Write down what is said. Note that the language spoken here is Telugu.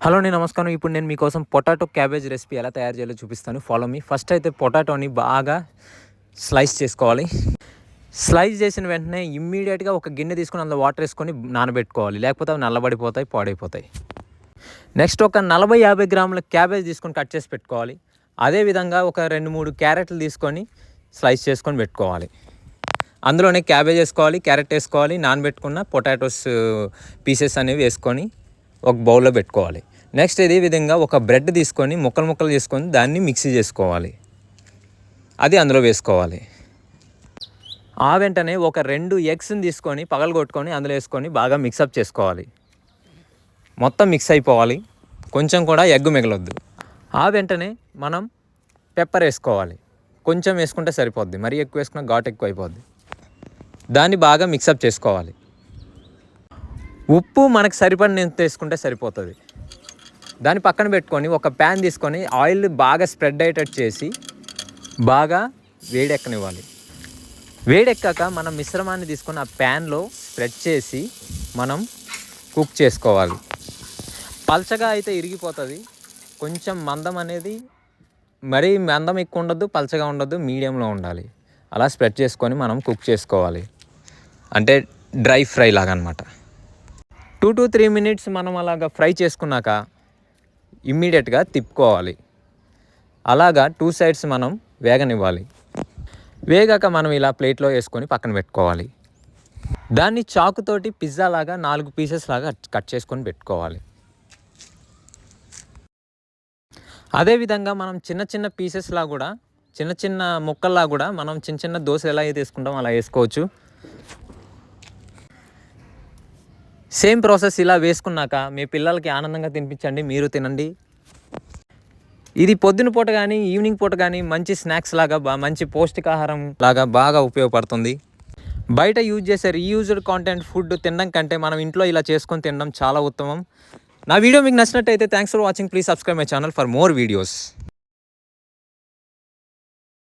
హలో అండి, నమస్కారం. ఇప్పుడు నేను మీకోసం పొటాటో క్యాబేజ్ రెసిపీ ఎలా తయారు చేయాలో చూపిస్తాను. Follow me. ఫస్ట్ అయితే పొటాటోని బాగా స్లైస్ చేసుకోవాలి. స్లైస్ చేసిన వెంటనే ఇమ్మీడియట్గా ఒక గిన్నె తీసుకొని అందులో వాటర్ వేసుకొని నానబెట్టుకోవాలి, లేకపోతే అవి నల్లబడిపోతాయి, పాడైపోతాయి. నెక్స్ట్ ఒక 40-50 గ్రాముల క్యాబేజ్ తీసుకొని కట్ చేసి పెట్టుకోవాలి. అదేవిధంగా ఒక 2-3 క్యారెట్లు తీసుకొని స్లైస్ చేసుకొని పెట్టుకోవాలి. అందులోనే క్యాబేజ్ వేసుకోవాలి, క్యారెట్ వేసుకోవాలి, నానబెట్టుకున్న పొటాటోస్ పీసెస్ అనేవి వేసుకొని ఒక బౌల్లో పెట్టుకోవాలి. నెక్స్ట్ ఇదే విధంగా ఒక బ్రెడ్ తీసుకొని ముక్కలు చేసుకొని దాన్ని మిక్సీ చేసుకోవాలి. అది అందులో వేసుకోవాలి. ఆ వెంటనే ఒక 2 ఎగ్స్ని తీసుకొని పగలగొట్టుకొని అందులో వేసుకొని బాగా మిక్సప్ చేసుకోవాలి. మొత్తం మిక్స్ అయిపోవాలి, కొంచెం కూడా ఎగ్ మిగలొద్దు. ఆ వెంటనే మనం పెప్పర్ వేసుకోవాలి. కొంచెం వేసుకుంటే సరిపోద్ది, మరీ ఎక్కువ వేసుకున్న ఘాటు ఎక్కువ అయిపోద్ది. దాన్ని బాగా మిక్సప్ చేసుకోవాలి. ఉప్పు మనకు సరిపడినంత వేసుకుంటే సరిపోతుంది. దాన్ని పక్కన పెట్టుకొని ఒక ప్యాన్ తీసుకొని ఆయిల్ బాగా స్ప్రెడ్ అయ్యేటట్టు చేసి బాగా వేడెక్కనివ్వాలి. వేడెక్కాక మనం మిశ్రమాన్ని తీసుకొని ఆ ప్యాన్లో స్ప్రెడ్ చేసి మనం కుక్ చేసుకోవాలి. పల్చగా అయితే ఇరిగిపోతుంది. కొంచెం మందం అనేది మరీ మందం ఎక్కువ ఉండొద్దు, పల్చగా ఉండొద్దు, మీడియంలో ఉండాలి. అలా స్ప్రెడ్ చేసుకొని మనం కుక్ చేసుకోవాలి. అంటే డ్రై ఫ్రై లాగా అనమాట. 2 to 3 minutes మనం అలాగా ఫ్రై చేసుకున్నాక ఇమ్మీడియట్గా తిప్పుకోవాలి. అలాగా 2 sides మనం వేగనివ్వాలి. వేగాక మనం ఇలా ప్లేట్లో వేసుకొని పక్కన పెట్టుకోవాలి. దాన్ని చాకుతోటి పిజ్జా లాగా 4 పీసెస్ లాగా కట్ చేసుకొని పెట్టుకోవాలి. అదేవిధంగా మనం చిన్న పీసెస్లా కూడా చిన్న ముక్కల్లా కూడా మనం చిన్న దోశ ఎలా అయితే వేసుకుంటాం అలా వేసుకోవచ్చు. సేమ్ ప్రాసెస్ ఇలా వేసుకున్నాక మీ పిల్లలకి ఆనందంగా తినిపించండి, మీరు తినండి. ఇది పొద్దున పూట కానీ ఈవినింగ్ పూట కానీ మంచి స్నాక్స్ లాగా మంచి పౌష్టికాహారం లాగా బాగా ఉపయోగపడుతుంది. బయట యూజ్ చేసే రీయూజ్డ్ కాంటెంట్ ఫుడ్ తినడం కంటే మనం ఇంట్లో ఇలా చేసుకొని తినడం చాలా ఉత్తమం. నా వీడియో మీకు నచ్చినట్టయితే thanks for watching. Please subscribe my channel for more videos.